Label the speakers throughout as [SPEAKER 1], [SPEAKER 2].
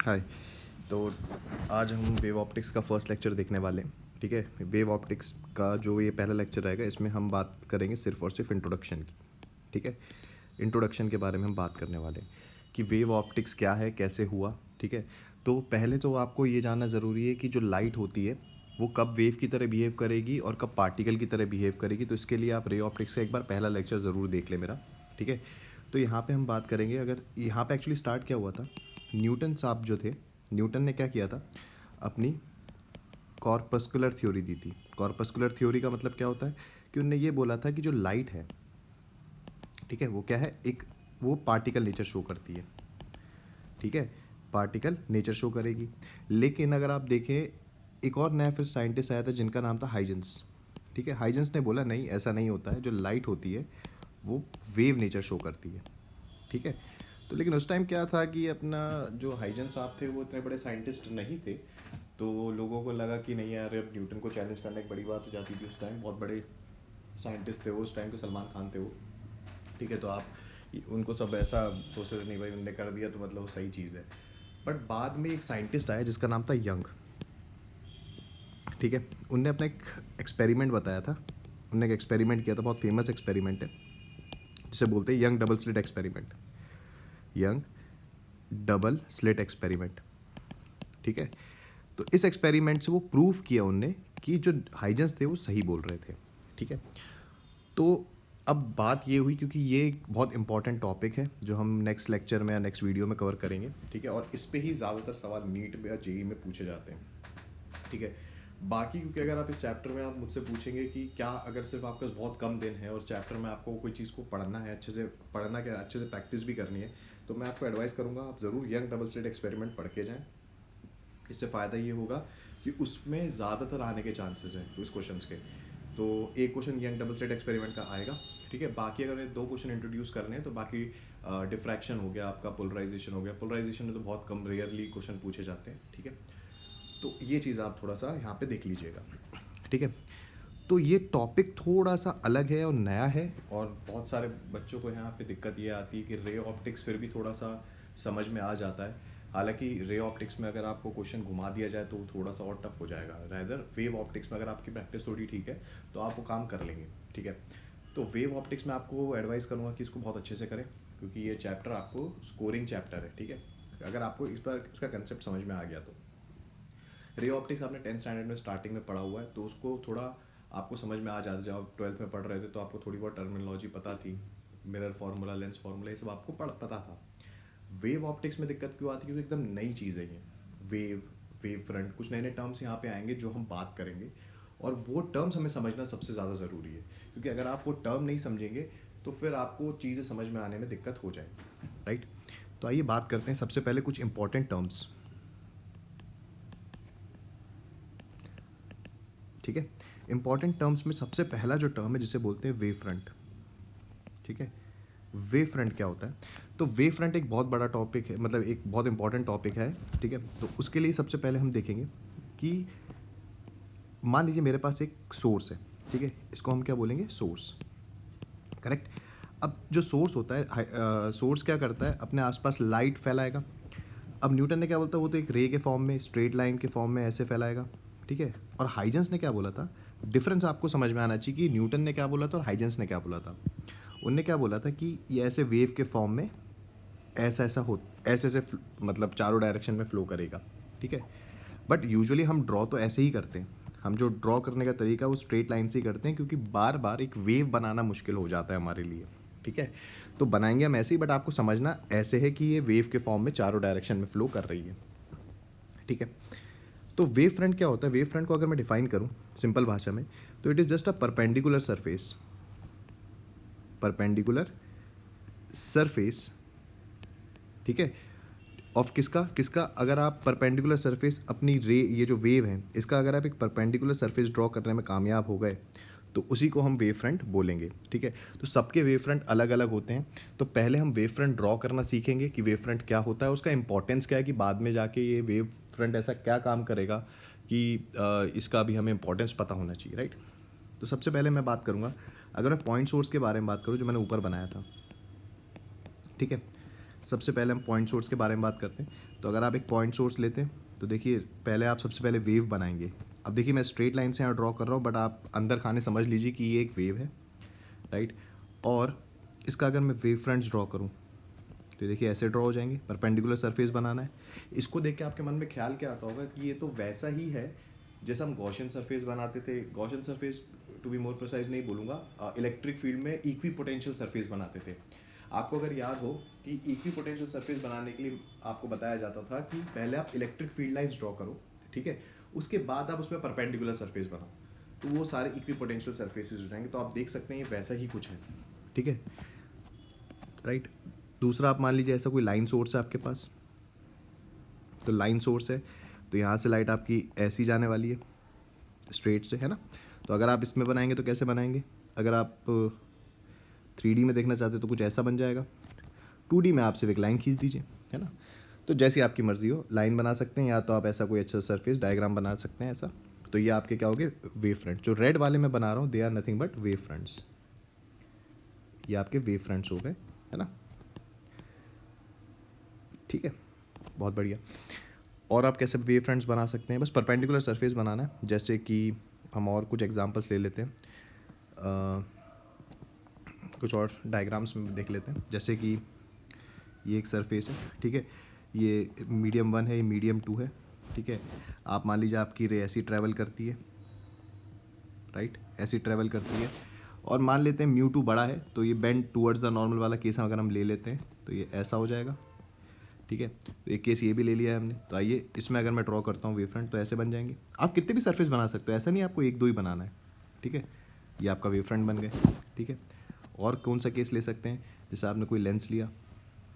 [SPEAKER 1] हाय। तो आज हम वेव ऑप्टिक्स का फर्स्ट लेक्चर देखने वाले हैं। ठीक है, वेव ऑप्टिक्स का जो ये पहला लेक्चर रहेगा इसमें हम बात करेंगे सिर्फ और सिर्फ इंट्रोडक्शन की। ठीक है, इंट्रोडक्शन के बारे में हम बात करने वाले हैं कि वेव ऑप्टिक्स क्या है, कैसे हुआ। ठीक है, तो पहले तो आपको ये जानना ज़रूरी है कि जो लाइट होती है वो कब वेव की तरह बिहेव करेगी और कब पार्टिकल की तरह बिहेव करेगी। तो इसके लिए आप रे ऑप्टिक्स का एक बार पहला लेक्चर ज़रूर देख लें मेरा। ठीक है, तो यहाँ पे हम बात करेंगे, अगर यहाँ पे एक्चुअली स्टार्ट क्या हुआ था, न्यूटन साहब जो थे, न्यूटन ने क्या किया था, अपनी कॉर्पस्कुलर थ्योरी दी थी। कॉर्पस्कुलर थ्योरी का मतलब क्या होता है कि उन्होंने ये बोला था कि जो लाइट है, ठीक है, वो क्या है, एक वो पार्टिकल नेचर शो करती है। ठीक है, पार्टिकल नेचर शो करेगी। लेकिन अगर आप देखें, एक और नया फिर साइंटिस्ट आया था जिनका नाम था हाइजेंस। ठीक है, हाइजेंस ने बोला नहीं, ऐसा नहीं होता है, जो लाइट होती है वो वेव नेचर शो करती है। ठीक है, तो लेकिन उस टाइम क्या था कि अपना जो हाइजेंस साहब थे वो इतने बड़े साइंटिस्ट नहीं थे, तो लोगों को लगा कि नहीं यार, अब न्यूटन को चैलेंज करना एक बड़ी बात हो जाती थी। उस टाइम बहुत बड़े साइंटिस्ट थे वो, उस टाइम के सलमान खान थे वो। ठीक है, तो आप उनको सब ऐसा सोचते थे नहीं भाई उनने कर दिया तो मतलब वो सही चीज़ है। बट बाद में एक साइंटिस्ट आया जिसका नाम था यंग। ठीक है, उनने अपना एक एक्सपेरिमेंट बताया था। उनने एक एक्सपेरिमेंट किया था, बहुत फेमस एक्सपेरिमेंट है, जिसे बोलते हैं young double slit experiment. Young double slit experiment. ठीक है, तो इस एक्सपेरिमेंट से वो प्रूव किया उनने कि जो हाइजेंस थे वो सही बोल रहे थे। ठीक है, तो अब बात ये हुई, क्योंकि ये एक बहुत इंपॉर्टेंट टॉपिक है जो हम नेक्स्ट लेक्चर में या नेक्स्ट वीडियो में कवर करेंगे। ठीक है, और इस पे ही ज़्यादातर सवाल नीट में या जेई में पूछे जाते हैं। ठीक है, बाकी क्योंकि अगर आप इस चैप्टर में आप मुझसे पूछेंगे कि क्या अगर सिर्फ आपके पास बहुत कम दिन है और चैप्टर में आपको कोई चीज़ को पढ़ना है, अच्छे से पढ़ना, क्या अच्छे से प्रैक्टिस भी करनी है, तो मैं आपको एडवाइस करूँगा आप ज़रूर यंग डबल स्लिट एक्सपेरिमेंट पढ़ के जाएँ। इससे फ़ायदा ये होगा कि उसमें ज़्यादातर आने के चांसेस हैं उस क्वेश्चंस के। तो एक question young double slit experiment का आएगा। ठीक है, बाकी अगर ये दो क्वेश्चन इंट्रोड्यूस करने हैं तो बाकी डिफ्रैक्शन हो गया, आपका पोलराइजेशन हो गया। पोलराइजेशन में तो बहुत कम, रेयरली क्वेश्चन पूछे जाते हैं। ठीक है, तो ये चीज़ आप थोड़ा सा यहाँ पे देख लीजिएगा। ठीक है, तो ये टॉपिक थोड़ा सा अलग है और नया है, और बहुत सारे बच्चों को यहाँ पे दिक्कत ये आती है कि रे ऑप्टिक्स फिर भी थोड़ा सा समझ में आ जाता है। हालांकि रे ऑप्टिक्स में अगर आपको क्वेश्चन घुमा दिया जाए तो थोड़ा सा और टफ हो जाएगा। रैदर वेव ऑप्टिक्स में अगर आपकी प्रैक्टिस थोड़ी ठीक है तो आप वो काम कर लेंगे। ठीक है, तो वेव ऑप्टिक्स में आपको एडवाइस करूँगा कि इसको बहुत अच्छे से करें, क्योंकि ये चैप्टर आपको स्कोरिंग चैप्टर है। ठीक है, अगर आपको इस बार इसका कंसेप्ट समझ में आ गया तो रे ऑप्टिक्स आपने 10th स्टैंडर्ड में स्टार्टिंग में पढ़ा हुआ है, तो उसको थोड़ा आपको समझ में आ जाता। जब आप 12th में पढ़ रहे थे तो आपको थोड़ी बहुत टर्मिनोलॉजी पता थी, मिरर फार्मूला, लेंस फार्मूला, ये सब आपको पता था। वेव ऑप्टिक्स में दिक्कत क्यों आती है, क्योंकि एकदम नई चीज़ है ये। वेव, वेव फ्रंट, कुछ नए नए टर्म्स यहाँ पे आएंगे जो हम बात करेंगे, और वो टर्म्स हमें समझना सबसे ज़्यादा ज़रूरी है, क्योंकि अगर आप वो टर्म नहीं समझेंगे तो फिर आपको चीज़ें समझ में आने में दिक्कत हो जाएगी। राइट, तो आइए बात करते हैं सबसे पहले कुछ इंपॉर्टेंट टर्म्स। ठीक है, इंपॉर्टेंट टर्म्स में सबसे पहला जो टर्म है जिसे बोलते हैं वेव फ्रंट। ठीक है, वेव फ्रंट क्या होता है, तो वेव फ्रंट एक बहुत बड़ा टॉपिक है, मतलब एक बहुत इंपॉर्टेंट टॉपिक है। ठीक है, तो उसके लिए सबसे पहले हम देखेंगे कि मान लीजिए मेरे पास एक सोर्स है। ठीक है, इसको हम क्या बोलेंगे, सोर्स। करेक्ट। अब जो सोर्स होता है, सोर्स क्या करता है, अपने आसपास लाइट फैलाएगा। अब न्यूटन ने क्या बोलता है, वो तो एक रे के फॉर्म में, स्ट्रेट लाइन के फॉर्म में ऐसे फैलाएगा। ठीक है, और हाइजेंस ने क्या बोला था, डिफरेंस आपको समझ में आना चाहिए कि न्यूटन ने क्या बोला था और हाइजेंस ने क्या बोला था। उनने क्या बोला था कि ये ऐसे वेव के फॉर्म में ऐसा ऐसा हो, ऐसे ऐसे मतलब चारों डायरेक्शन में फ्लो करेगा। ठीक है, बट यूजुअली हम ड्रॉ तो ऐसे ही करते हैं। हम जो ड्रॉ करने का तरीका वो स्ट्रेट लाइन से ही करते हैं, क्योंकि बार बार एक वेव बनाना मुश्किल हो जाता है हमारे लिए। ठीक है, तो बनाएंगे हम ऐसे ही, बट आपको समझना ऐसे है कि ये वेव के फॉर्म में चारों डायरेक्शन में फ्लो कर रही है। ठीक है, तो वेव फ्रंट क्या होता है, वेव फ्रंट को अगर मैं डिफाइन करूं सिंपल भाषा में, तो it is just a perpendicular surface. Perpendicular surface. ठीक है, ऑफ किसका किसका, अगर आप परपेंडिकुलर सरफेस अपनी रे, ये जो वेव है इसका अगर आप एक परपेंडिकुलर सरफेस ड्रॉ करने में कामयाब हो गए तो उसी को हम वेव फ्रंट बोलेंगे। ठीक है, तो सबके वेव फ्रंट अलग अलग होते हैं। तो पहले हम वेव फ्रंट ड्रॉ करना सीखेंगे कि वेव फ्रंट क्या होता है, उसका इंपॉर्टेंस क्या है, कि बाद में जाके ये वेव फ्रंट ऐसा क्या काम करेगा कि इसका भी हमें इंपॉर्टेंस पता होना चाहिए। राइट, तो सबसे पहले मैं बात करूँगा, अगर मैं पॉइंट सोर्स के बारे में बात करूँ जो मैंने ऊपर बनाया था। ठीक है, सबसे पहले हम पॉइंट सोर्स के बारे में बात करते हैं। तो अगर आप एक पॉइंट सोर्स लेते हैं तो देखिए पहले आप सबसे पहले वेव बनाएंगे। अब देखिए मैं स्ट्रेट लाइन से यहाँ ड्रॉ कर रहा हूँ, बट आप अंदर खाने समझ लीजिए कि ये एक वेव है, राइट। और इसका अगर मैं वेव फ्रंट्स ड्रॉ करूँ तो देखिए ऐसे ड्रॉ हो जाएंगे, परपेंडिकुलर सरफेस बनाना है। इसको देख के आपके मन में ख्याल क्या आता होगा कि ये तो वैसा ही है जैसा हम गॉसियन सरफेस बनाते थे। Gaussian surface to be more precise नहीं बोलूँगा, इलेक्ट्रिक फील्ड में इक्वी पोटेंशियल सरफेस बनाते थे। आपको अगर याद हो कि इक्वी पोटेंशियल सरफेस बनाने के लिए आपको बताया जाता था कि पहले आप इलेक्ट्रिक फील्ड लाइंस ड्रॉ करो, ठीक है, उसके बाद आप उसमें परपेंडिकुलर सरफेस बनाओ, तो वो सारे इक्वी पोटेंशियल सरफेसेस हो जाएंगे। तो आप देख सकते हैं ये वैसा ही कुछ है, ठीक है, राइट। दूसरा आप मान लीजिए ऐसा कोई लाइन सोर्स है आपके पास, तो लाइन सोर्स है तो यहाँ से लाइट आपकी ऐसी जाने वाली है स्ट्रेट से, है ना। तो अगर आप इसमें बनाएंगे तो कैसे बनाएंगे, अगर आप 3D में देखना चाहते हो तो कुछ ऐसा बन जाएगा। 2D में आप सिर्फ एक लाइन खींच दीजिए, है ना। तो जैसी आपकी मर्जी हो लाइन बना सकते हैं, या तो आप ऐसा कोई अच्छा सरफेस डायग्राम बना सकते हैं ऐसा। तो ये आपके क्या हो गए, वेव फ्रंट। जो रेड वाले मैं बना रहा हूँ they are nothing but wave fronts, ये आपके वेव फ्रंट्स हो गए, है ना, ठीक है, बहुत बढ़िया। और आप कैसे वेव फ्रंट्स बना सकते हैं, बस परपेंडिकुलर सरफेस बनाना है। जैसे कि हम और कुछ एग्जांपल्स ले लेते हैं, कुछ और डायग्राम्स में देख लेते हैं। जैसे कि ये एक सरफेस है, ठीक है, ये मीडियम 1 है, ये मीडियम 2 है, ठीक है। आप मान लीजिए आपकी रे ऐसी ट्रैवल करती है, राइट, ऐसी ट्रैवल करती है, और मान लेते हैं μ2 बड़ा है, तो ये बेंड टूवर्ड्स द नॉर्मल वाला केस अगर हम ले लेते हैं तो ये ऐसा हो जाएगा, ठीक है। तो एक केस ये भी ले लिया है हमने। तो आइए इसमें अगर मैं ड्रॉ करता हूँ वेव फ्रंट तो ऐसे बन जाएंगे। आप कितने भी सरफेस बना सकते हो, ऐसा नहीं आपको 1-2 ही बनाना है, ठीक है। ये आपका वेव फ्रंट बन गए, ठीक है। और कौन सा केस ले सकते हैं, जैसे आपने कोई लेंस लिया,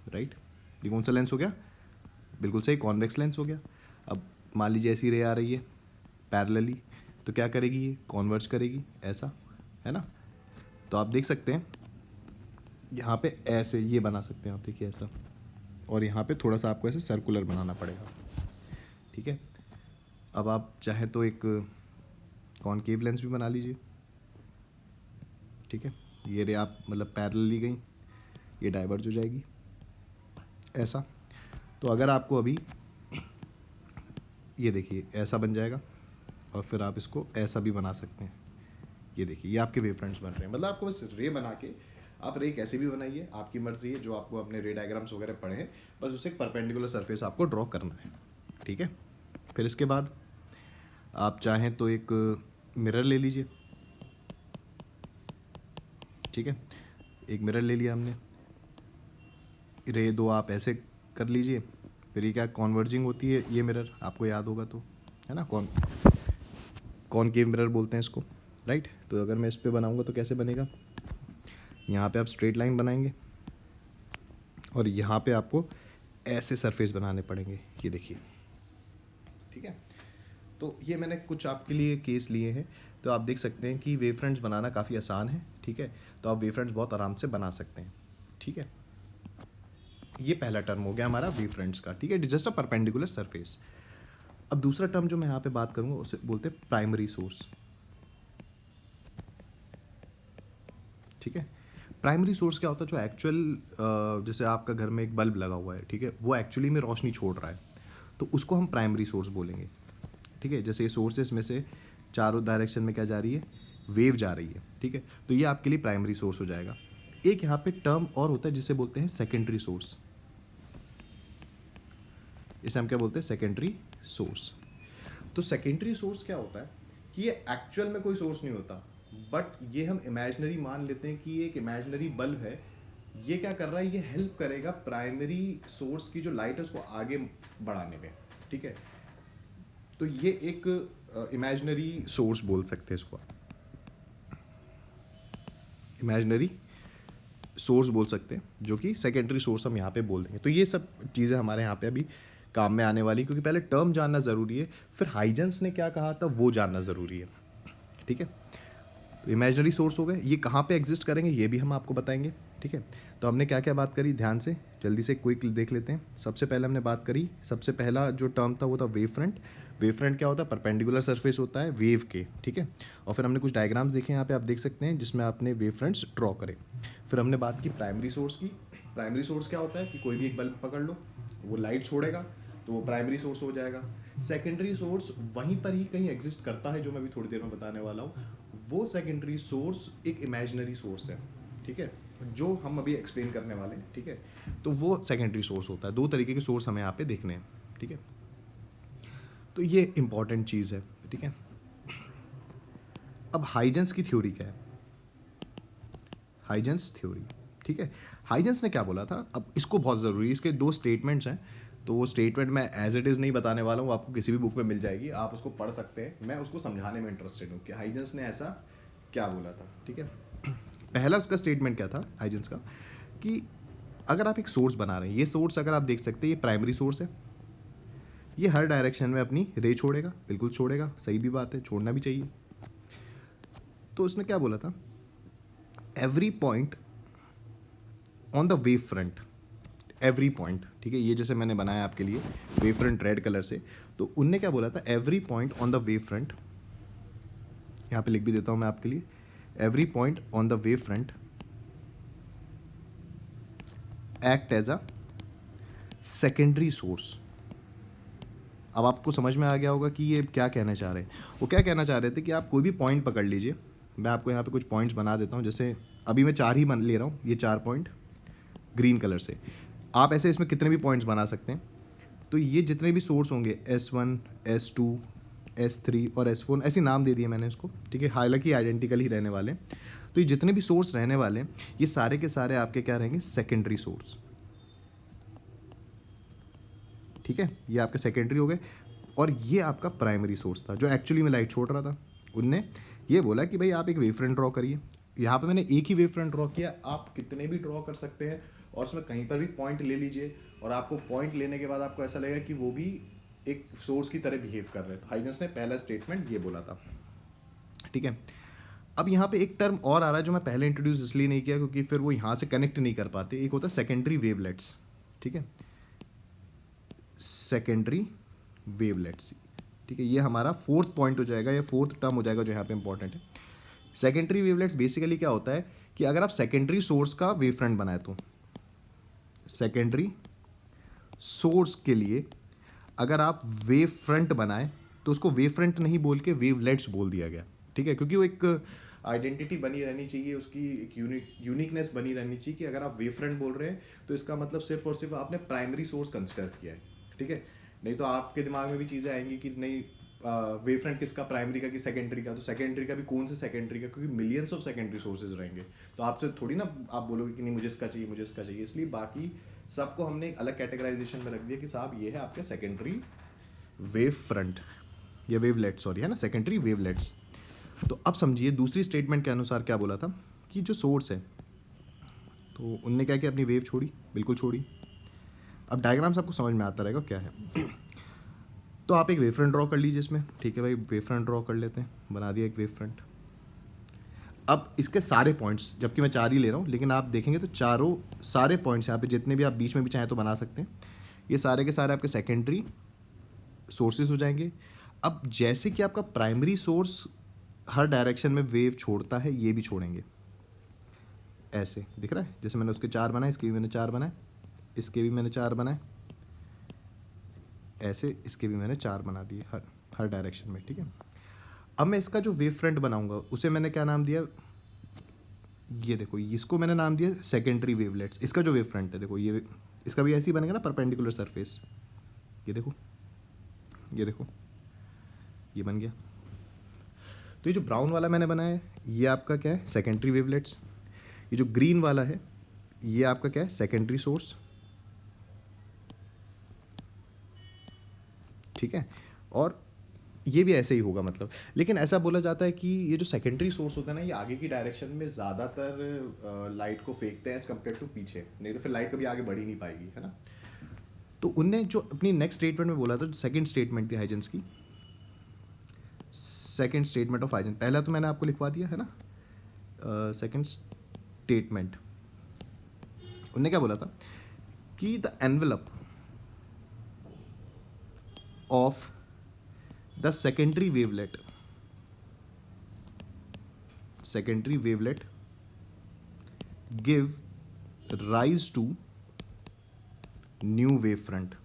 [SPEAKER 1] राइट, ये कौन सा लेंस हो गया, बिल्कुल सही, कॉन्वेक्स लेंस हो गया। अब मान लीजिए ऐसी रे आ रही है पैरेलली, तो क्या करेगी, ये कॉन्वर्ज करेगी ऐसा, है ना। तो आप देख सकते हैं यहाँ पे ऐसे ये बना सकते हैं आप, देखिए ऐसा, और यहाँ पे थोड़ा सा आपको ऐसे सर्कुलर बनाना पड़ेगा, ठीक है। अब आप चाहे तो एक कॉनकेव लेंस भी बना लीजिए, ठीक है। ये रे आप मतलब पैरेलली गई, ये डाइवर्ज हो जाएगी ऐसा। तो अगर आपको अभी ये देखिए ऐसा बन जाएगा, और फिर आप इसको ऐसा भी बना सकते हैं। ये देखिए ये आपके वेव फ्रंट्स बन रहे हैं। मतलब आपको बस रे बना के आप रे कैसे भी बनाइए, आपकी मर्जी है, जो आपको अपने रे डायग्राम्स वगैरह पढ़े हैं, बस उससे एक परपेंडिकुलर सरफेस आपको ड्रॉ करना है, ठीक है। फिर इसके बाद आप चाहें तो एक मिरर ले लीजिए, ठीक है, एक मिरर ले लिया हमने, रे दो आप ऐसे कर लीजिए। फिर ये क्या कॉन्वर्जिंग होती है, ये मिरर आपको याद होगा तो, है ना, कॉनकेव मिरर बोलते हैं इसको, राइट। तो अगर मैं इस पर बनाऊंगा तो कैसे बनेगा, यहाँ पे आप स्ट्रेट लाइन बनाएंगे, और यहाँ पे आपको ऐसे सरफेस बनाने पड़ेंगे, ये देखिए, ठीक है। तो ये मैंने कुछ आपके लिए केस लिए हैं, तो आप देख सकते हैं कि वेव फ्रंट्स बनाना काफ़ी आसान है, ठीक है। तो आप वेव फ्रंट्स बहुत आराम से बना सकते हैं, ठीक है। ये पहला टर्म हो गया हमारा वेव फ्रंट्स का, ठीक है, जस्ट अ परपेंडिकुलर सरफेस। अब दूसरा टर्म जो मैं यहाँ पे बात करूँगा उसे बोलते हैं प्राइमरी सोर्स, ठीक है। प्राइमरी सोर्स क्या होता है, जो एक्चुअल जैसे आपका घर में एक बल्ब लगा हुआ है, ठीक है, वो एक्चुअली में रोशनी छोड़ रहा है, तो उसको हम प्राइमरी सोर्स बोलेंगे, ठीक है। जैसे ये सोर्सेस में से चारों डायरेक्शन में क्या जा रही है, वेव जा रही है, ठीक है। तो ये आपके लिए प्राइमरी सोर्स हो जाएगा। एक यहाँ पे टर्म और होता है जिसे बोलते हैं सेकेंडरी सोर्स, इसे हम क्या बोलते हैं, सेकेंडरी सोर्स। तो सेकेंडरी सोर्स क्या होता है कि ये एक्चुअल में कोई सोर्स नहीं होता, बट ये हम इमेजिनरी मान लेते हैं कि ये एक इमेजिनरी बल्ब है। ये क्या कर रहा है, ये हेल्प करेगा प्राइमरी सोर्स की जो लाइट है उसको आगे बढ़ाने में, ठीक है। तो ये एक इमेजिनरी सोर्स बोल सकते हैं इसको, इमेजिनरी सोर्स बोल सकते हैं, जो कि सेकेंडरी सोर्स हम यहाँ पे बोल देंगे। तो ये सब चीज़ें हमारे यहाँ पे अभी काम में आने वाली, क्योंकि पहले टर्म जानना ज़रूरी है, फिर हाइजेंस ने क्या कहा था वो जानना ज़रूरी है, ठीक है। तो इमेजिनरी सोर्स हो गए, ये कहाँ पे एग्जिस्ट करेंगे ये भी हम आपको बताएंगे, ठीक है। तो हमने क्या क्या बात करी, ध्यान से जल्दी से क्विक देख लेते हैं। सबसे पहले हमने बात करी, सबसे पहला जो टर्म था वो था वेव फ्रंट। वेव फ्रंट क्या होता है, परपेंडिकुलर सरफेस होता है वेव के, ठीक है। और फिर हमने कुछ डायग्राम्स देखे यहाँ पे आप देख सकते हैं, जिसमें आपने वेव फ्रंट्स ड्रॉ करे। फिर हमने बात की प्राइमरी सोर्स की, प्राइमरी सोर्स क्या होता है कि कोई भी एक बल्ब पकड़ लो, वो लाइट छोड़ेगा तो वो प्राइमरी सोर्स हो जाएगा। सेकेंडरी सोर्स वहीं पर ही कहीं एग्जिस्ट करता है, जो मैं अभी थोड़ी देर में बताने वाला हूँ। वो सेकेंडरी सोर्स एक इमेजिनरी सोर्स है, ठीक है, जो हम अभी एक्सप्लेन करने वाले हैं, ठीक है। तो वो सेकेंडरी सोर्स होता है। दो तरीके के सोर्स हमें यहाँ पे देखने हैं, ठीक है। तो ये इंपॉर्टेंट चीज़ है, ठीक है। अब हाइजेंस की थ्योरी क्या है? हाइजेंस थ्योरी, ठीक है। हाइजेंस ने क्या बोला था, अब इसको बहुत ज़रूरी है, इसके दो स्टेटमेंट्स हैं। तो वो स्टेटमेंट मैं एज इट इज़ नहीं बताने वाला हूँ, आपको किसी भी बुक में मिल जाएगी, आप उसको पढ़ सकते हैं। मैं उसको समझाने में इंटरेस्टेड हूँ कि हाइजेंस ने ऐसा क्या बोला था, ठीक है। पहला उसका स्टेटमेंट क्या था हाइजेंस का, कि अगर आप एक सोर्स बना रहे हैं, ये सोर्स अगर आप देख सकते हैं ये प्राइमरी सोर्स है, ये हर डायरेक्शन में अपनी रे छोड़ेगा, बिल्कुल छोड़ेगा, सही भी बात है, छोड़ना भी चाहिए। तो उसने क्या बोला था, every point on the wave front, every point, ठीक है, ये जैसे मैंने बनाया आपके लिए वेव फ्रंट रेड कलर से, तो उनने क्या बोला था, every point on the wave front, यहाँ पे लिख भी देता हूँ मैं आपके लिए, every point on the wave front act as a secondary source. अब आपको समझ में आ गया होगा कि ये क्या कहना चाह रहे हैं। वो क्या कहना चाह रहे थे कि आप कोई भी पॉइंट पकड़ लीजिए, मैं आपको यहाँ पे कुछ पॉइंट्स बना देता हूँ, जैसे अभी मैं 4 ही बन ले रहा हूँ, ये 4 पॉइंट ग्रीन कलर से। आप ऐसे इसमें कितने भी पॉइंट्स बना सकते हैं। तो ये जितने भी सोर्स होंगे S1, S2, S3 और S4, ऐसे नाम दे दिए मैंने इसको, ठीक है, हालांकि आइडेंटिकल ही रहने वाले हैं। तो ये जितने भी सोर्स रहने वाले हैं, ये सारे के सारे आपके क्या रहेंगे, सेकेंडरी सोर्स, ठीक है, ये आपके सेकेंडरी हो गए। और ये आपका प्राइमरी सोर्स था जो एक्चुअली में लाइट छोड़ रहा था। उनने ये बोला कि भाई आप एक वेव फ्रंट ड्रॉ करिए। यहाँ पे मैंने एक ही वेव फ्रंट ड्रॉ किया, आप कितने भी ड्रॉ कर सकते हैं, और उसमें कहीं पर भी पॉइंट ले लीजिए, और आपको पॉइंट लेने के बाद आपको ऐसा लगेगा कि वो भी एक सोर्स की तरह बिहेव कर रहे हैं। तो हाइजेंस ने पहला स्टेटमेंट ये बोला था, ठीक है। अब यहाँ पे एक टर्म और आ रहा है जो मैं पहले इंट्रोड्यूस इसलिए नहीं किया क्योंकि फिर वो यहाँ से कनेक्ट नहीं कर पाते। एक होता है सेकेंडरी वेवलेट्स, ठीक है, सेकेंडरी वेवलेट्स, ठीक है, ये हमारा फोर्थ पॉइंट हो जाएगा, या फोर्थ टर्म हो जाएगा जो यहाँ पे इंपॉर्टेंट है। सेकेंडरी वेवलेट्स बेसिकली क्या होता है कि अगर आप सेकेंडरी सोर्स का वेव फ्रंट बनाए, तो सेकेंडरी सोर्स के लिए अगर आप वेव फ्रंट बनाए तो उसको वेव फ्रंट नहीं बोल के वेवलेट्स बोल दिया गया, ठीक है, क्योंकि वो एक आइडेंटिटी बनी रहनी चाहिए, उसकी एक यूनिकनेस बनी रहनी चाहिए कि अगर आप वेव फ्रंट बोल रहे हैं तो इसका मतलब सिर्फ और सिर्फ आपने प्राइमरी सोर्स कंसिडर किया है, ठीक है। नहीं तो आपके दिमाग में भी चीज़ें आएंगी कि नहीं वेव फ्रंट किसका, प्राइमरी का कि सेकेंडरी का, तो सेकेंडरी का भी कौन से सेकेंडरी का, क्योंकि मिलियंस ऑफ सेकेंडरी सोर्सेज रहेंगे। तो आपसे थोड़ी ना आप बोलोगे कि नहीं मुझे इसका चाहिए, मुझे इसका चाहिए, इसलिए बाकी सबको हमने एक अलग कैटेगराइजेशन में रख दिया कि साहब ये है आपके सेकेंडरी वेव फ्रंट या वेवलेट, सॉरी, है ना, सेकेंडरी वेवलेट्स। तो अब समझिए दूसरी स्टेटमेंट के अनुसार क्या बोला था कि जो सोर्स है, तो उनने क्या किया, अपनी वेव छोड़ी, बिल्कुल छोड़ी। अब डायग्राम से आपको समझ में आता रहेगा क्या है। तो आप एक वेव फ्रंट ड्रॉ कर लीजिए इसमें, ठीक है भाई, वेव फ्रंट ड्रॉ कर लेते हैं, बना दिया एक वेव फ्रंट। अब इसके सारे पॉइंट्स, जबकि मैं 4 ही ले रहा हूँ, लेकिन आप देखेंगे तो चारों सारे पॉइंट्स यहाँ पे जितने भी आप बीच में भी चाहें तो बना सकते हैं, ये सारे के सारे आपके सेकेंडरी सोर्सेज हो जाएंगे। अब जैसे कि आपका प्राइमरी सोर्स हर डायरेक्शन में वेव छोड़ता है, ये भी छोड़ेंगे, ऐसे दिख रहा है, जैसे मैंने उसके 4 बनाए, इसके भी मैंने 4 बनाए, इसके भी मैंने 4 बनाए, ऐसे इसके भी मैंने 4 बना दिए हर हर डायरेक्शन में, ठीक है। अब मैं इसका जो वेव फ्रंट बनाऊंगा उसे मैंने क्या नाम दिया, ये देखो, इसको मैंने नाम दिया सेकेंडरी वेवलेट्स। इसका जो वेव फ्रंट है देखो, ये इसका भी ऐसे ही बनेगा ना, परपेंडिकुलर सरफेस, ये देखो, ये देखो, ये बन गया। तो ये जो ब्राउन वाला मैंने बनाया है ये आपका क्या है, सेकेंडरी वेवलेट्स। ये जो ग्रीन वाला है ये आपका क्या है, सेकेंडरी सोर्स, ठीक है। और ये भी ऐसे ही होगा मतलब, लेकिन ऐसा बोला जाता है कि ये जो सेकेंडरी सोर्स होता है ना, ये आगे की डायरेक्शन में ज़्यादातर लाइट को फेंकते हैं एज कम्पेयर टू पीछे, नहीं तो फिर लाइट कभी आगे बढ़ ही नहीं पाएगी, है ना। तो उनने जो अपनी नेक्स्ट स्टेटमेंट में बोला था, जो सेकेंड स्टेटमेंट थी हाइजेंस की, सेकेंड स्टेटमेंट ऑफ हाइजेंस, पहला तो मैंने आपको लिखवा दिया है ना, सेकेंड स्टेटमेंट, उनने क्या बोला था कि the envelope of the secondary wavelet give rise to new wave front.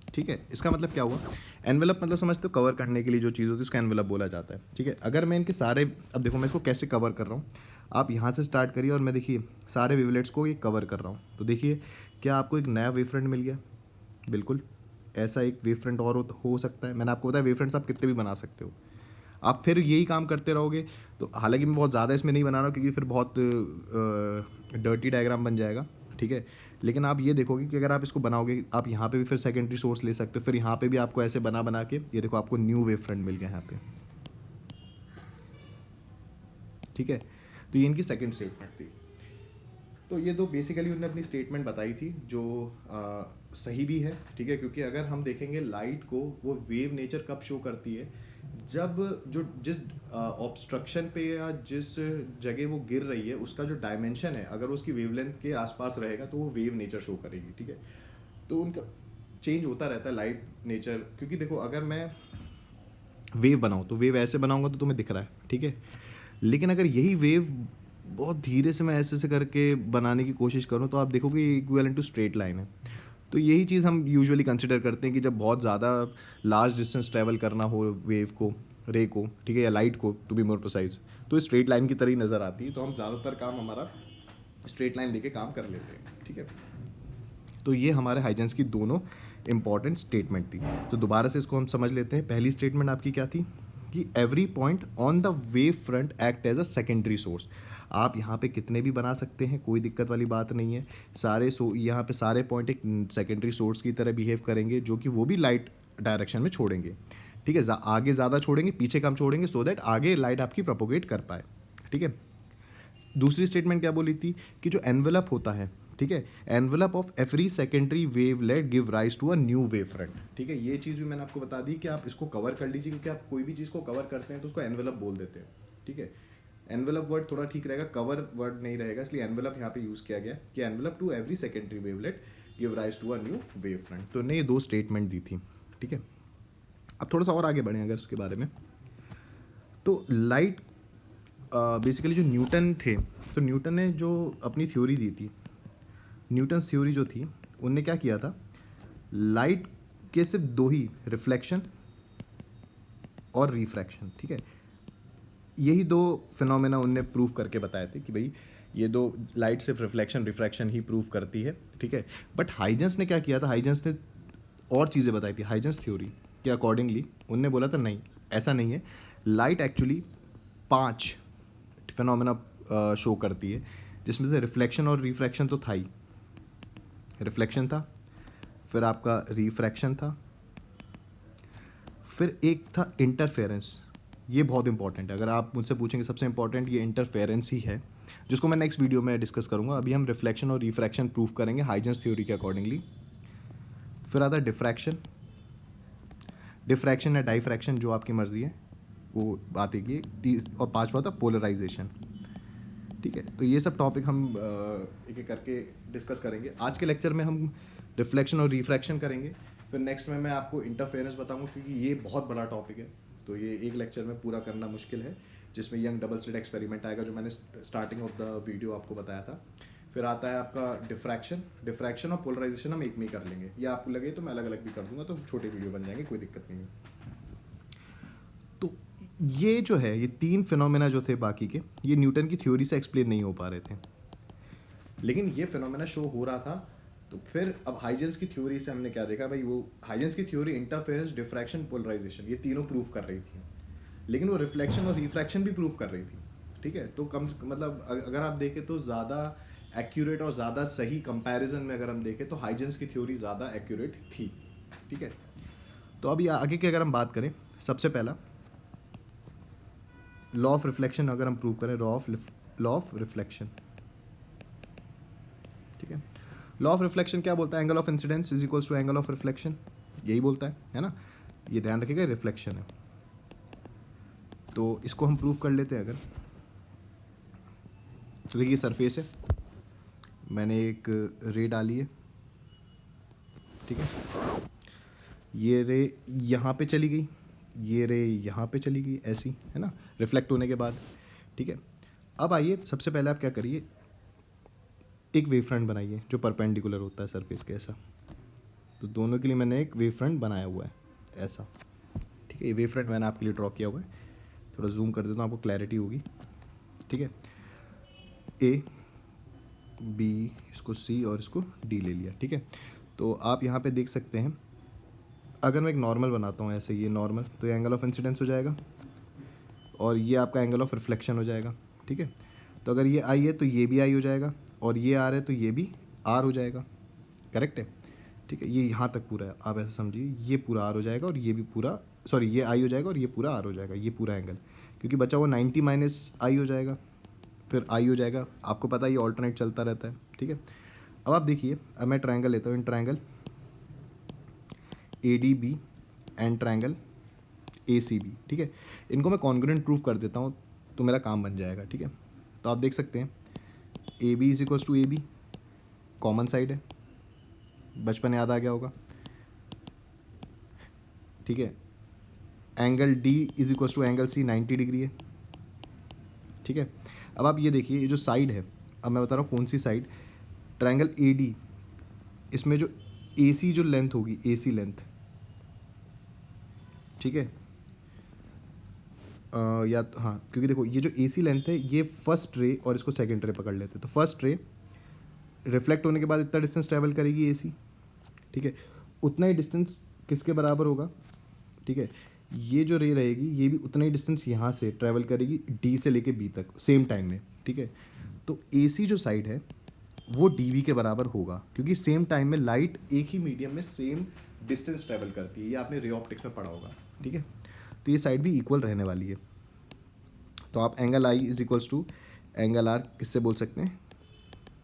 [SPEAKER 1] ठीक है, इसका मतलब क्या हुआ, एनवेलप मतलब समझते हो कवर करने के लिए जो चीज़ होती है उसका एनवेलप बोला जाता है। ठीक है, अगर मैं इनके सारे, अब देखो मैं इसको कैसे कवर कर रहा हूँ, आप यहाँ से स्टार्ट करिए और मैं देखिए सारे वेवलेट्स को ये कवर कर रहा हूँ, तो देखिए क्या आपको एक नया वेव फ्रंट मिल गया। बिल्कुल ऐसा एक वेव फ्रंट और हो सकता है, मैंने आपको बताया वेव फ्रंट्स आप कितने भी बना सकते हो। आप फिर यही काम करते रहोगे तो, हालांकि मैं बहुत ज़्यादा इसमें नहीं बना रहा हूँ क्योंकि फिर बहुत डर्टी डायग्राम बन जाएगा। ठीक है, लेकिन आप ये देखोगे कि अगर आप इसको बनाओगे, आप यहाँ पे भी फिर सेकेंडरी सोर्स ले सकते हो, फिर यहाँ पे भी आपको ऐसे बना बना के ये देखो आपको न्यू वेव फ्रंट मिल गया यहाँ पे। ठीक है, तो ये इनकी सेकेंड स्टेटमेंट थी। तो ये दो बेसिकली उन्होंने अपनी स्टेटमेंट बताई थी जो सही भी है। ठीक है, क्योंकि अगर हम देखेंगे लाइट को वो वेव नेचर कब शो करती है, जब जो जिस ऑब्स्ट्रक्शन पे या जिस जगह वो गिर रही है उसका जो डायमेंशन है अगर उसकी वेवलेंथ के आसपास रहेगा तो वो वेव नेचर शो करेगी। ठीक है, तो उनका चेंज होता रहता है लाइट नेचर, क्योंकि देखो अगर मैं वेव बनाऊँ तो वेव ऐसे बनाऊंगा तो तुम्हें दिख रहा है। ठीक है, लेकिन अगर यही वेव बहुत धीरे से मैं ऐसे ऐसे करके बनाने की कोशिश करूँ तो आप देखोगे इक्विवेलेंट टू स्ट्रेट लाइन है। तो यही चीज़ हम यूजुअली कंसिडर करते हैं कि जब बहुत ज़्यादा लार्ज डिस्टेंस ट्रैवल करना हो वेव को, रे को, ठीक है, या लाइट को टू बी मोर प्रिसाइज, तो स्ट्रेट लाइन की तरह ही नज़र आती है, तो हम ज़्यादातर काम हमारा स्ट्रेट लाइन लेके काम कर लेते हैं। ठीक है, तो ये हमारे हाइजेंस की दोनों इंपॉर्टेंट स्टेटमेंट थी। तो दोबारा से इसको हम समझ लेते हैं। पहली स्टेटमेंट आपकी क्या थी कि every point on the wave front act as a secondary source. आप यहाँ पे कितने भी बना सकते हैं, कोई दिक्कत वाली बात नहीं है। सारे यहाँ पे सारे पॉइंट एक सेकेंडरी सोर्स की तरह बिहेव करेंगे जो कि वो भी लाइट डायरेक्शन में छोड़ेंगे। ठीक है, आगे ज़्यादा छोड़ेंगे पीछे कम छोड़ेंगे, सो दैट आगे लाइट आपकी प्रोपोगेट कर पाए। ठीक है, दूसरी स्टेटमेंट क्या बोली थी कि जो एनवेलप होता है, ठीक है, envelope of every secondary wavelet give rise to a new wave front. ठीक है, ये चीज़ भी मैंने आपको बता दी कि आप इसको कवर कर लीजिए, क्योंकि आप कोई भी चीज़ को कवर करते हैं तो उसको एनवेलप बोल देते हैं। ठीक है, एनवेलप वर्ड थोड़ा ठीक रहेगा, कवर वर्ड नहीं रहेगा, इसलिए एनवेलप यहाँ पे यूज़ किया गया कि envelope to every secondary wavelet give rise to a new wave front. तो ने दो स्टेटमेंट दी थी। ठीक है, अब थोड़ा सा और आगे बढ़ें अगर उसके बारे में, तो लाइट बेसिकली जो न्यूटन थे, तो न्यूटन ने जो अपनी थ्योरी दी थी, न्यूटन थ्योरी जो थी, उनने क्या किया था, लाइट के सिर्फ दो ही, रिफ्लेक्शन और रिफ्रैक्शन। ठीक है, यही दो फिनोमेना उनने प्रूव करके बताए थे कि भाई ये दो, लाइट सिर्फ रिफ्लेक्शन रिफ्रैक्शन ही प्रूव करती है। ठीक है, बट हाइजेंस ने क्या किया था, हाइजेंस ने और चीज़ें बताई थी। हाइजेंस थ्योरी के अकॉर्डिंगली उनने बोला था नहीं, ऐसा नहीं है, लाइट एक्चुअली 5 फिनोमेना शो करती है, जिसमें से रिफ्लेक्शन और रिफ्रैक्शन तो था ही, रिफ्लेक्शन था, फिर आपका रिफ्रैक्शन था, फिर एक था इंटरफेरेंस। ये बहुत इंपॉर्टेंट है, अगर आप मुझसे पूछेंगे सबसे इंपॉर्टेंट ये इंटरफेरेंस ही है, जिसको मैं नेक्स्ट वीडियो में डिस्कस करूंगा। अभी हम रिफ्लेक्शन और रिफ्रैक्शन प्रूव करेंगे हाइजेंस थ्योरी के अकॉर्डिंगली। फिर आता है डिफ्रैक्शन, डिफ्रैक्शन या डाइफ्रैक्शन जो आपकी मर्जी है वो बात है कि, और पांचवा था पोलराइजेशन। ठीक है, तो ये सब टॉपिक हम एक एक करके डिस्कस करेंगे। आज के लेक्चर में हम रिफ्लेक्शन और रिफ्रैक्शन करेंगे, फिर नेक्स्ट में मैं आपको इंटरफेरेंस बताऊंगा, क्योंकि ये बहुत बड़ा टॉपिक है, तो ये एक लेक्चर में पूरा करना मुश्किल है, जिसमें यंग डबल स्लिट एक्सपेरिमेंट आएगा जो मैंने स्टार्टिंग ऑफ द वीडियो आपको बताया था। फिर आता है आपका डिफ्रैक्शन, डिफ्रैक्शन और पोलराइजेशन हम एक में ही कर लेंगे, या आपको लगे तो मैं अलग अलग भी कर दूंगा, तो छोटे वीडियो बन जाएंगे, कोई दिक्कत नहीं है। तो ये जो है, ये 3 फिनोमेना जो थे बाकी के, ये न्यूटन की थ्योरी से एक्सप्लेन नहीं हो पा रहे थे, लेकिन ये फिनोमेना शो हो रहा था। तो फिर अब हाइजेंस की थ्योरी से हमने क्या देखा भाई, वो हाइजेंस की थ्योरी इंटरफेरेंस, डिफ्रैक्शन, पोलराइजेशन ये तीनों प्रूव कर रही थी, लेकिन वो रिफ्लेक्शन और रिफ्रैक्शन भी प्रूव कर रही थी। ठीक है, तो कम मतलब अगर आप देखें तो ज़्यादा एक्यूरेट और ज़्यादा सही कंपैरिजन में अगर हम देखें तो हाइजेंस की थ्योरी ज़्यादा एक्यूरेट थी। ठीक है, तो अभी आगे की अगर हम बात करें, सबसे पहला लॉ ऑफ रिफ्लेक्शन अगर हम प्रूव करें, लॉ ऑफ रिफ्लेक्शन। ठीक है, लॉ ऑफ रिफ्लेक्शन क्या बोलता है, angle of incidence is equals to angle of reflection, यही बोलता है ना, ये ध्यान रखिएगा, रिफ्लेक्शन है। तो इसको हम प्रूव कर लेते हैं अगर, तो देखिए सरफेस है, मैंने एक रे डाली है। ठीक है, ये रे यहाँ पे चली गई, ये रे यहाँ पे चली गई, ऐसी है ना, रिफ्लेक्ट होने के बाद। ठीक है, अब आइए सबसे पहले आप क्या करिए, एक वेव फ्रंट बनाइए जो परपेंडिकुलर होता है सरफेस के ऐसा। तो दोनों के लिए मैंने एक वेव फ्रंट बनाया हुआ है ऐसा, ठीक है। ये वेव फ्रंट मैंने आपके लिए ड्रॉ किया हुआ है, थोड़ा जूम कर देता हूँ आपको क्लैरिटी होगी, ठीक है। ए बी, इसको सी और इसको डी ले लिया, ठीक है। तो आप यहाँ पे देख सकते हैं, अगर मैं एक नॉर्मल बनाता हूँ ऐसे, ये नॉर्मल, तो ये एंगल ऑफ इंसिडेंस हो जाएगा और ये आपका एंगल ऑफ रिफ्लेक्शन हो जाएगा, ठीक है। तो अगर ये आई है तो ये भी आई हो जाएगा, और ये आर है तो ये भी आर हो जाएगा, करेक्ट है, ठीक है। ये यहाँ तक पूरा है, आप ऐसा समझिए, ये पूरा आर हो जाएगा और ये भी पूरा, सॉरी ये आई हो जाएगा और ये पूरा आर हो जाएगा, ये पूरा एंगल, क्योंकि बचा हुआ 90 माइनस आई हो जाएगा, फिर आई हो जाएगा। आपको पता है ये ऑल्टरनेट चलता रहता है, ठीक है। अब आप देखिए, अब मैं ट्रायंगल लेता हूँ, in triangle A D B and triangle A C B, ठीक है। इनको मैं कॉन्ग्रुएंट प्रूफ कर देता हूँ तो मेरा काम बन जाएगा, ठीक है। तो आप देख सकते हैं A B is equals to A B, common side है, बचपन याद आ गया होगा, ठीक है। Angle D is equals to angle C 90 degree है, ठीक है। अब आप ये देखिए, ये जो साइड है, अब मैं बता रहा हूँ कौन सी साइड, ट्रायंगल ए डी, इसमें जो ए सी जो लेंथ होगी, ए सी लेंथ, ठीक है। या तो हाँ, क्योंकि देखो ये जो ए सी लेंथ है, ये फर्स्ट रे और इसको सेकंड रे पकड़ लेते हैं, तो फर्स्ट रे रिफ्लेक्ट होने के बाद इतना डिस्टेंस ट्रैवल करेगी ए सी, ठीक है। उतना ही डिस्टेंस किसके बराबर होगा, ठीक है। ये जो रे रहेगी ये भी उतना ही डिस्टेंस यहाँ से ट्रैवल करेगी डी से लेके बी तक सेम टाइम में, ठीक है। तो ए सी जो साइड है वो डी वी के बराबर होगा, क्योंकि सेम टाइम में लाइट एक ही मीडियम में सेम डिस्टेंस ट्रैवल करती है, ये आपने रे ऑप्टिक्स में पढ़ा होगा, ठीक है। तो ये साइड भी इक्वल रहने वाली है। तो आप angle I is equals to angle R किससे बोल सकते हैं,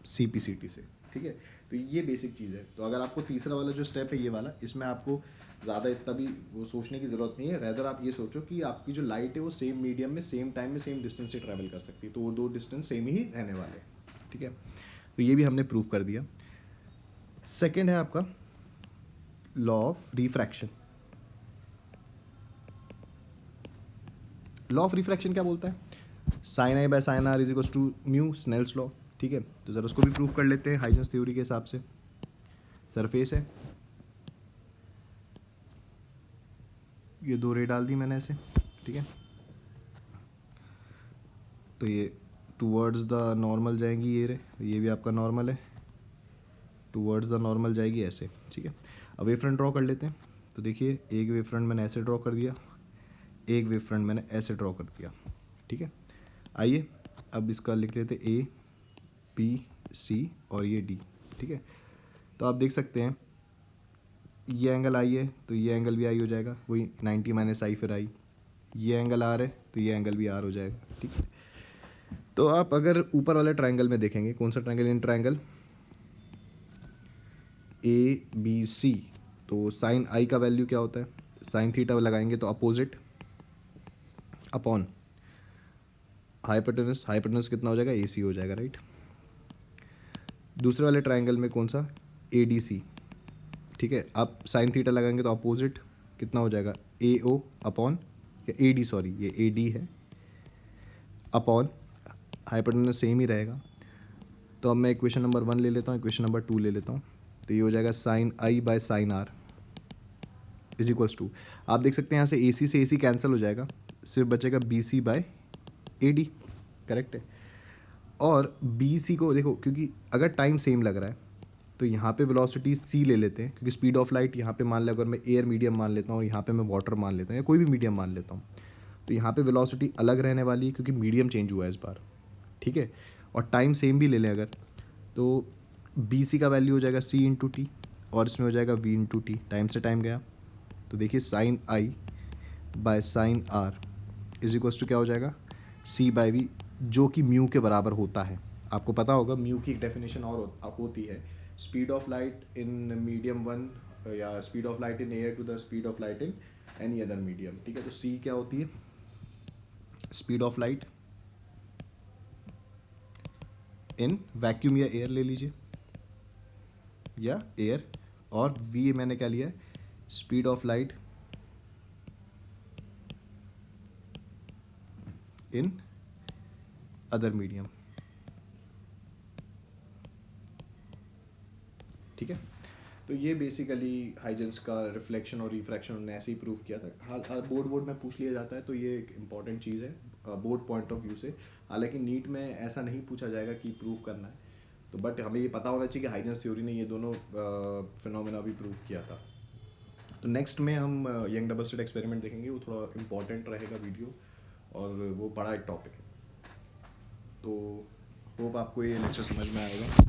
[SPEAKER 1] सी पी सी टी से, ठीक है। तो ये बेसिक चीज़ है। तो अगर आपको तीसरा वाला जो स्टेप है ये वाला, इसमें आपको ज़्यादा इतना भी वो सोचने की ज़रूरत नहीं है, रेदर आप ये सोचो कि आपकी जो लाइट है वो सेम मीडियम में सेम टाइम में सेम डिस्टेंस से ट्रैवल कर सकती है, तो वो दो डिस्टेंस सेम ही रहने वाले हैं, ठीक है। तो ये भी हमने प्रूव कर दिया। सेकेंड है आपका law of refraction. Law of refraction क्या बोलता है, sine I by sine R is equals to mu, Snell's law, ठीक है। तो ज़रा उसको भी प्रूव कर लेते हैं हाइजेंस थ्योरी के हिसाब से। सरफेस है, ये दो रे डाल दी मैंने ऐसे, ठीक है। तो ये टूवर्ड्स द नॉर्मल जाएंगी ये रे, ये भी आपका नॉर्मल है, टूवर्ड्स द नॉर्मल जाएगी ऐसे, ठीक है। अब वेव फ्रंट ड्रॉ कर लेते हैं। तो देखिए एक वेव फ्रंट मैंने ऐसे ड्रॉ कर दिया, एक वेव फ्रंट मैंने ऐसे ड्रॉ कर दिया, ठीक है। आइए अब इसका लिख लेते ए बी सी और ये डी, ठीक है। तो आप देख सकते हैं ये एंगल आई है तो ये एंगल भी आई हो जाएगा, वही 90 माइनस आई फिर आई, ये एंगल आर है तो ये एंगल भी आर हो जाएगा, ठीक है। तो आप अगर ऊपर वाले ट्रायंगल में देखेंगे, कौन सा triangle, in triangle A B C, तो साइन आई का वैल्यू क्या होता है, साइन थीटा लगाएंगे तो अपोजिट अपॉन हाइपोटेनस, हाइपोटेनस कितना हो जाएगा, ए सी हो जाएगा, राइट। दूसरे वाले ट्रायंगल में कौन सा, ए डी सी, ठीक है। आप साइन थीटा लगाएंगे तो अपोजिट कितना हो जाएगा, ए ओ अपॉन, या ए डी, सॉरी ये ए डी है, अपॉन हाइपोटेनस सेम ही रहेगा। तो अब मैं इक्वेशन नंबर 1 ले लेता हूँ, इक्वेशन नंबर 2 ले लेता हूँ। तो ये हो जाएगा sine I by sine R is equals to, आप देख सकते हैं यहाँ से ए सी कैंसिल हो जाएगा, सिर्फ बचेगा B C by A D, correct है। और बी सी को देखो, क्योंकि अगर टाइम सेम लग रहा है तो यहाँ पे वेलोसिटी सी ले लेते हैं, क्योंकि स्पीड ऑफ लाइट यहाँ पे मान लिया, अगर मैं एयर मीडियम मान लेता हूँ और यहाँ पे मैं वाटर मान लेता हूँ या कोई भी मीडियम मान लेता हूँ, तो यहाँ पे वेलोसिटी अलग रहने वाली है क्योंकि मीडियम चेंज हुआ है इस बार, ठीक है। और टाइम सेम भी ले लें अगर, तो बी सी का वैल्यू हो जाएगा सी इंटू टी और इसमें हो जाएगा वी इंटू टी, टाइम से टाइम गया। तो देखिए sine I by sine R is equals to क्या हो जाएगा, सी बाय वी, जो कि म्यू के बराबर होता है। आपको पता होगा म्यू की एक डेफिनेशन और होती है, speed of light in medium 1 या speed of light in air to the speed of light in any other medium, ठीक है। तो सी क्या होती है, speed of light in vacuum या एयर ले लीजिए, या एयर, और वी मैंने क्या लिया है, speed of light in other medium. ठीक है, तो ये बेसिकली हाइजेंस का रिफ्लेक्शन और रिफ्रैक्शन उन्होंने ऐसे ही प्रूव किया था। हाल बोर्ड में पूछ लिया जाता है, तो ये एक इम्पॉर्टेंट चीज़ है बोर्ड पॉइंट ऑफ व्यू से। हालांकि नीट में ऐसा नहीं पूछा जाएगा कि प्रूव करना है, तो बट हमें ये पता होना चाहिए कि हाइजेंस थ्योरी ने ये दोनों फिनोमेना भी प्रूव किया था। तो नेक्स्ट में हम यंग डबल स्लिट एक्सपेरिमेंट देखेंगे, वो थोड़ा इम्पॉर्टेंट रहेगा वीडियो, और वो बड़ा एक टॉपिक है। तो होप आपको ये लेक्चर समझ में आएगा।